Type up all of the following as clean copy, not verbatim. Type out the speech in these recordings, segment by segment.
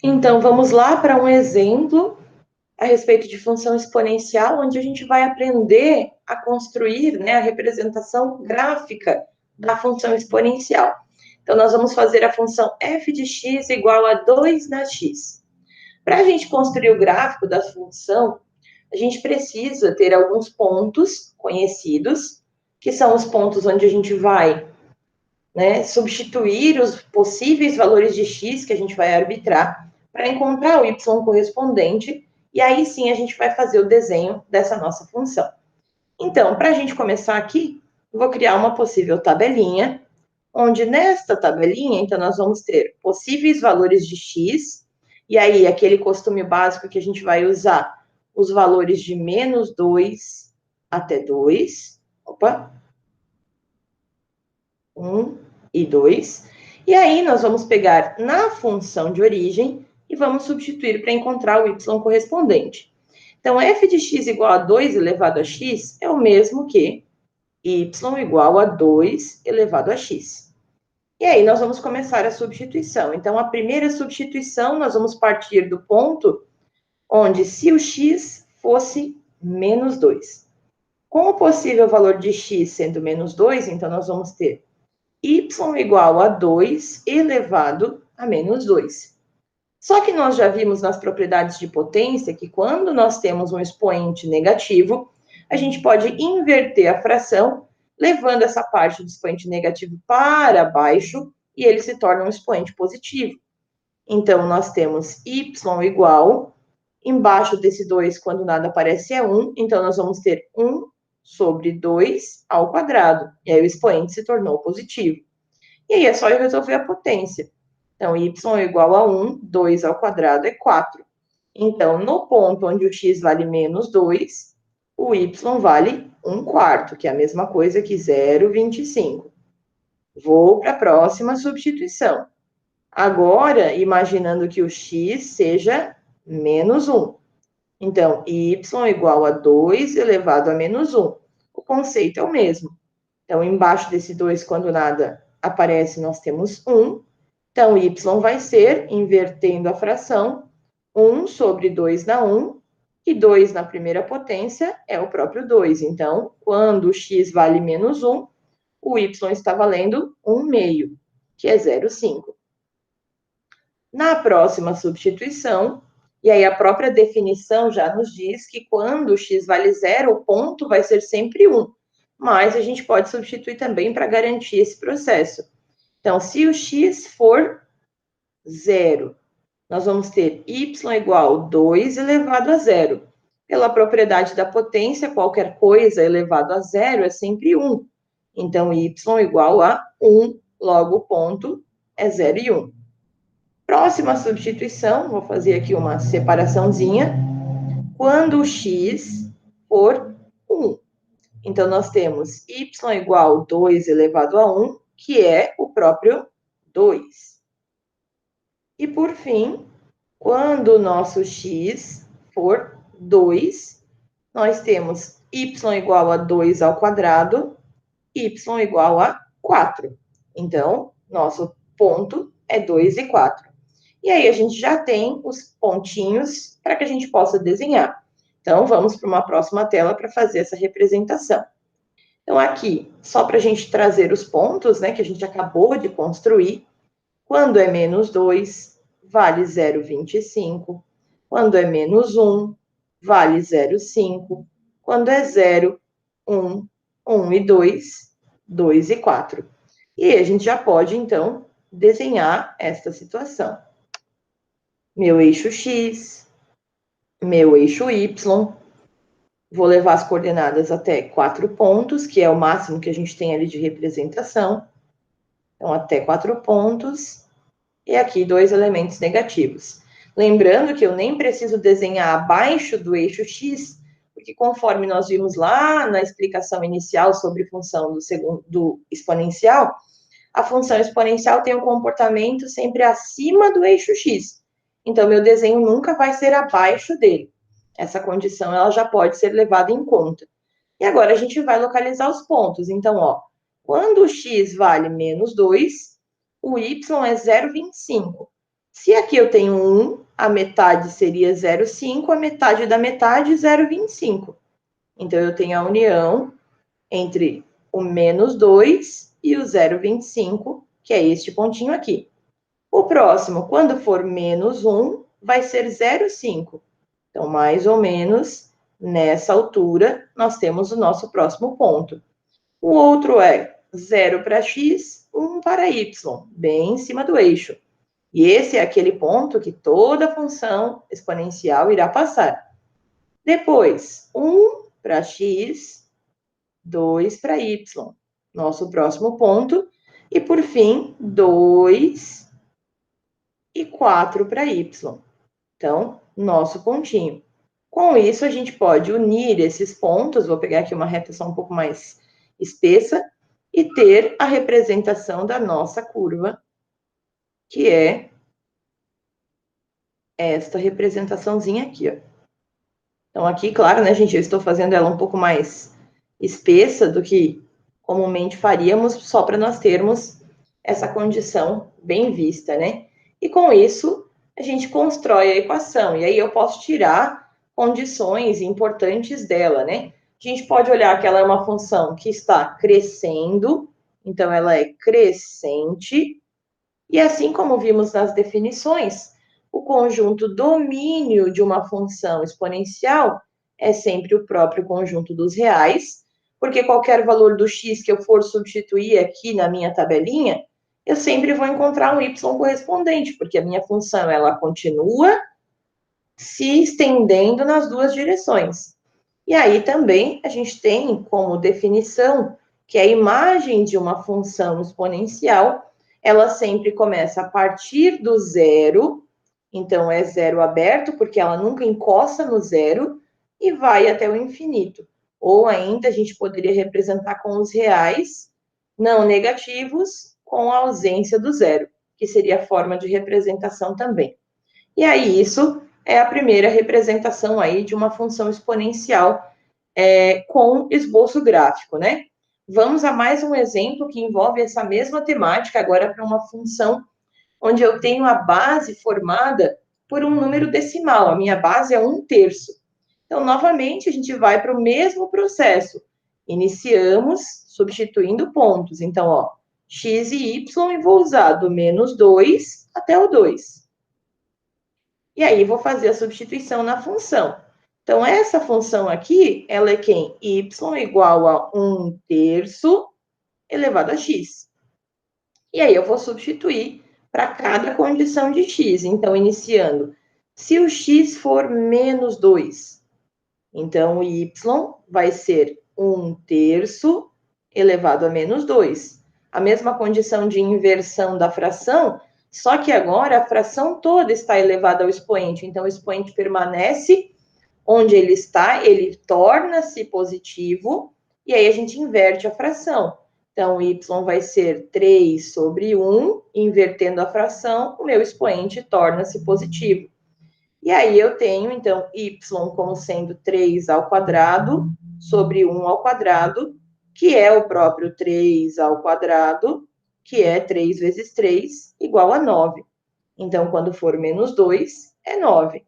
Então, vamos lá para um exemplo a respeito de função exponencial, onde a gente vai aprender a construir, né, a representação gráfica da função exponencial. Então, nós vamos fazer a função f de x igual a 2 na x. Para a gente construir o gráfico da função, a gente precisa ter alguns pontos conhecidos, que são os pontos onde a gente vai, né, substituir os possíveis valores de x que a gente vai arbitrar para encontrar o y correspondente, e aí sim a gente vai fazer o desenho dessa nossa função. Então, para a gente começar aqui, eu vou criar uma possível tabelinha, onde nesta tabelinha, então, nós vamos ter possíveis valores de x, e aí aquele costume básico que a gente vai usar, os valores de menos 2 até 2, 1 e 2, e aí nós vamos pegar na função de origem e vamos substituir para encontrar o y correspondente. Então, f de x igual a 2 elevado a x é o mesmo que y igual a 2 elevado a x. E aí nós vamos começar a substituição. Então, a primeira substituição, nós vamos partir do ponto onde se o x fosse menos 2. Com o possível valor de x sendo menos 2, então nós vamos ter y igual a 2 elevado a menos 2. Só que nós já vimos nas propriedades de potência que quando nós temos um expoente negativo, a gente pode inverter a fração, levando essa parte do expoente negativo para baixo, e ele se torna um expoente positivo. Então, nós temos y igual, embaixo desse 2, quando nada aparece, é 1, então nós vamos ter 1 sobre 2 ao quadrado, e aí o expoente se tornou positivo. E aí é só eu resolver a potência. Então, y é igual a 1, 2 ao quadrado é 4. Então, no ponto onde o x vale menos 2, o y vale 1 quarto, que é a mesma coisa que 0,25. Vou para a próxima substituição. Agora, imaginando que o x seja menos 1. Então, y igual a 2 elevado a menos 1. O conceito é o mesmo. Então, embaixo desse 2, quando nada aparece, nós temos 1. Então, y vai ser, invertendo a fração, 1 sobre 2 na 1, e 2 na primeira potência é o próprio 2. Então, quando o x vale menos 1, o y está valendo 1 meio, que é 0,5. Na próxima substituição, e aí a própria definição já nos diz que quando o x vale 0, o ponto vai ser sempre 1. Mas a gente pode substituir também para garantir esse processo. Então, se o x for 0, nós vamos ter y igual a 2 elevado a 0. Pela propriedade da potência, qualquer coisa elevado a 0 é sempre 1. Então, y igual a 1, logo o ponto é 0 e 1. Próxima substituição, vou fazer aqui uma separaçãozinha. Quando o x for 1. Então, nós temos y igual a 2 elevado a 1, que é o próprio 2. E, por fim, quando o nosso x for 2, nós temos y igual a 2 ao quadrado, y igual a 4. Então, nosso ponto é 2 e 4. E aí, a gente já tem os pontinhos para que a gente possa desenhar. Então, vamos para uma próxima tela para fazer essa representação. Então, aqui, só para a gente trazer os pontos, né, que a gente acabou de construir. Quando é menos 2, vale 0,25. Quando é menos 1, vale 0,5. Quando é 0, 1, 1 e 2, 2 e 4. E a gente já pode, então, desenhar esta situação. Meu eixo x, meu eixo y. Vou levar as coordenadas até 4 pontos, que é o máximo que a gente tem ali de representação. Então, até 4 pontos. E aqui, 2 elementos negativos. Lembrando que eu nem preciso desenhar abaixo do eixo x, porque conforme nós vimos lá na explicação inicial sobre função do exponencial, a função exponencial tem um comportamento sempre acima do eixo x. Então, meu desenho nunca vai ser abaixo dele. Essa condição ela já pode ser levada em conta. E agora a gente vai localizar os pontos. Então, ó, quando o x vale menos 2, o y é 0,25. Se aqui eu tenho 1, a metade seria 0,5, a metade da metade, 0,25. Então, eu tenho a união entre o menos 2 e o 0,25, que é este pontinho aqui. O próximo, quando for menos 1, vai ser 0,5. Então, mais ou menos nessa altura, nós temos o nosso próximo ponto. O outro é 0 para x, 1 para y, bem em cima do eixo. E esse é aquele ponto que toda função exponencial irá passar. Depois, 1 para x, 2 para y, nosso próximo ponto. E, por fim, 2 e 4 para y. Então, nosso pontinho. Com isso, a gente pode unir esses pontos, vou pegar aqui uma reta só um pouco mais espessa, e ter a representação da nossa curva, que é esta representaçãozinha aqui, ó. Então, aqui, claro, né, gente, eu estou fazendo ela um pouco mais espessa do que comumente faríamos, só para nós termos essa condição bem vista, né? E com isso, a gente constrói a equação, e aí eu posso tirar condições importantes dela, né? A gente pode olhar que ela é uma função que está crescendo, então ela é crescente, e assim como vimos nas definições, o conjunto domínio de uma função exponencial é sempre o próprio conjunto dos reais, porque qualquer valor do x que eu for substituir aqui na minha tabelinha, eu sempre vou encontrar um y correspondente, porque a minha função ela continua se estendendo nas duas direções. E aí também a gente tem como definição que a imagem de uma função exponencial, ela sempre começa a partir do zero, então é zero aberto, porque ela nunca encosta no zero, e vai até o infinito. Ou ainda a gente poderia representar com os reais não negativos, com a ausência do zero, que seria a forma de representação também. E aí, isso é a primeira representação aí de uma função exponencial com esboço gráfico, né? Vamos a mais um exemplo que envolve essa mesma temática, agora para uma função onde eu tenho a base formada por um número decimal. A minha base é 1/3. Então, novamente, a gente vai para o mesmo processo. Iniciamos substituindo pontos. Então, ó, x e y, e vou usar do menos 2 até o 2. E aí, vou fazer a substituição na função. Então, essa função aqui, ela é quem? Y igual a 1/3 elevado a x. E aí, eu vou substituir para cada condição de x. Então, iniciando, se o x for menos 2, então o y vai ser 1/3 elevado a menos 2. A mesma condição de inversão da fração, só que agora a fração toda está elevada ao expoente. Então, o expoente permanece onde ele está, ele torna-se positivo, e aí a gente inverte a fração. Então, y vai ser 3 sobre 1, invertendo a fração, o meu expoente torna-se positivo. E aí eu tenho, então, y como sendo 3 ao quadrado sobre 1 ao quadrado, que é o próprio 3 ao quadrado, que é 3 vezes 3, igual a 9. Então, quando for menos 2, é 9.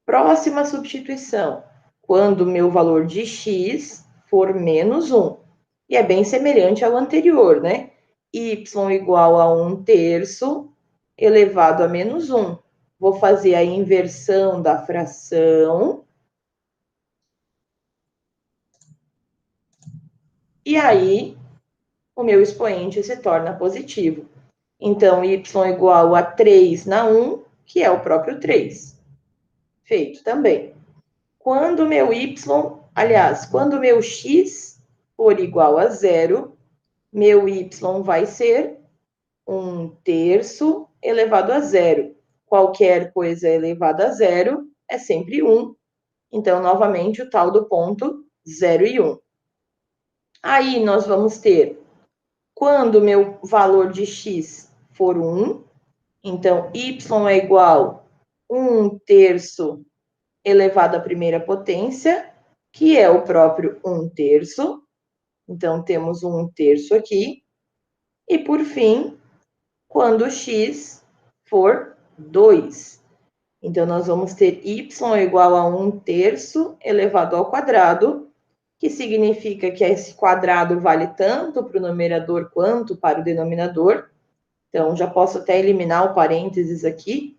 Próxima substituição, quando o meu valor de x for menos 1. E é bem semelhante ao anterior, né? Y igual a 1/3 elevado a menos 1. Vou fazer a inversão da fração. E aí, o meu expoente se torna positivo. Então, y igual a 3 na 1, que é o próprio 3. Feito também. Quando o meu y, aliás, quando o meu x for igual a 0, meu y vai ser 1/3 elevado a 0. Qualquer coisa elevada a 0 é sempre 1. Então, novamente, o tal do ponto 0 e 1. Aí, nós vamos ter, quando o meu valor de x for 1, então, y é igual a 1/3 elevado à primeira potência, que é o próprio 1/3. Então, temos 1/3 aqui. E, por fim, quando x for 2. Então, nós vamos ter y igual a 1/3 elevado ao quadrado, que significa que esse quadrado vale tanto para o numerador quanto para o denominador. Então, já posso até eliminar o parênteses aqui,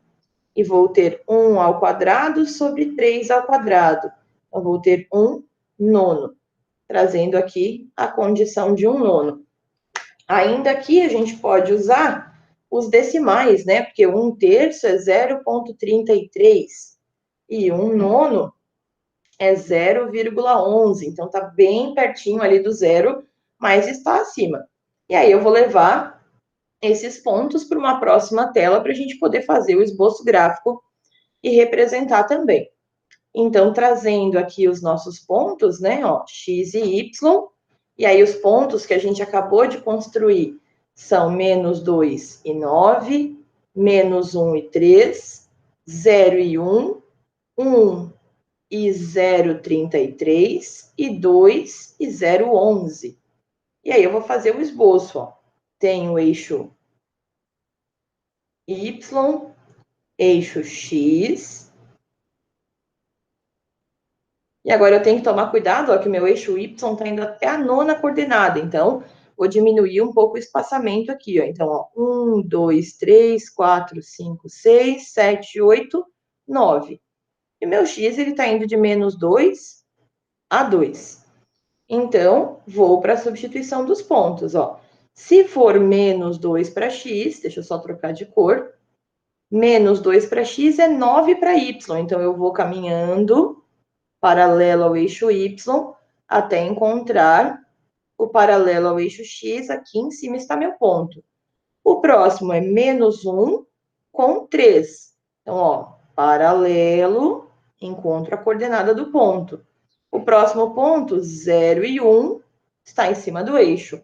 e vou ter 1 ao quadrado sobre 3 ao quadrado. Então, vou ter 1/9, trazendo aqui a condição de 1/9. Ainda aqui, a gente pode usar os decimais, né? Porque 1/3 é 0,33 e 1/9 é 0,11. Então, tá bem pertinho ali do zero, mas está acima. E aí, eu vou levar esses pontos para uma próxima tela para a gente poder fazer o esboço gráfico e representar também. Então, trazendo aqui os nossos pontos, né? Ó, x e y. E aí, os pontos que a gente acabou de construir são -2 e 9, -1 e 3, 0 e 1, 1 e 0,33, e 2 e 0,11. E aí, eu vou fazer o esboço, ó. Tem o eixo y, eixo x. E agora eu tenho que tomar cuidado, ó, que o meu eixo y está indo até a 9ª coordenada. Então, vou diminuir um pouco o espaçamento aqui, ó. Então, ó, 1, 2, 3, 4, 5, 6, 7, 8, 9. E o meu x, ele está indo de -2 a 2. Então, vou para a substituição dos pontos, ó. Se for -2 para x, deixa eu só trocar de cor, -2 para x é 9 para y. Então, eu vou caminhando paralelo ao eixo y até encontrar o paralelo ao eixo x. Aqui em cima está meu ponto. O próximo é -1 com 3. Então, ó, paralelo, encontro a coordenada do ponto. O próximo ponto, 0 e 1, está em cima do eixo.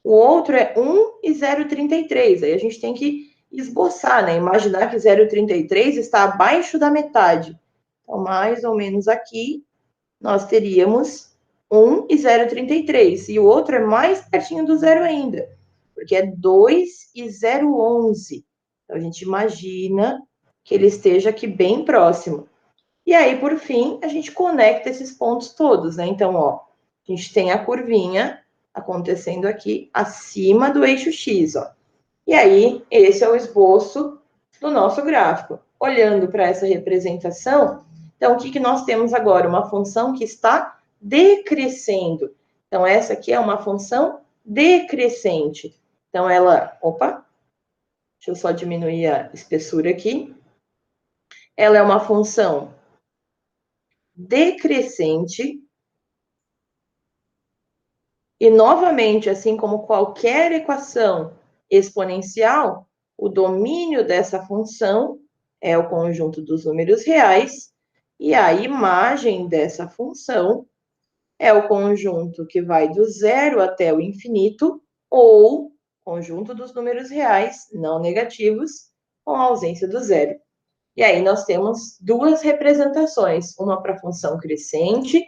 O outro é 1 e 0,33. Aí a gente tem que esboçar, né? Imaginar que 0,33 está abaixo da metade. Então, mais ou menos aqui, nós teríamos 1 e 0,33. E o outro é mais pertinho do zero ainda, porque é 2 e 0,11. Então, a gente imagina que ele esteja aqui bem próximo. E aí, por fim, a gente conecta esses pontos todos, né? Então, ó, a gente tem a curvinha acontecendo aqui acima do eixo X, ó. E aí, esse é o esboço do nosso gráfico. Olhando para essa representação, então, o que nós temos agora? Uma função que está decrescendo. Então, essa aqui é uma função decrescente. Então, ela... Opa! Deixa eu só diminuir a espessura aqui. Ela é uma função decrescente. E, novamente, assim como qualquer equação exponencial, o domínio dessa função é o conjunto dos números reais, e a imagem dessa função é o conjunto que vai do zero até o infinito, ou conjunto dos números reais não negativos, com a ausência do zero. E aí nós temos duas representações, uma para a função crescente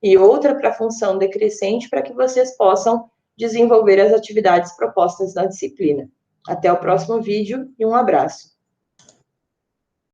e outra para a função decrescente, para que vocês possam desenvolver as atividades propostas na disciplina. Até o próximo vídeo e um abraço.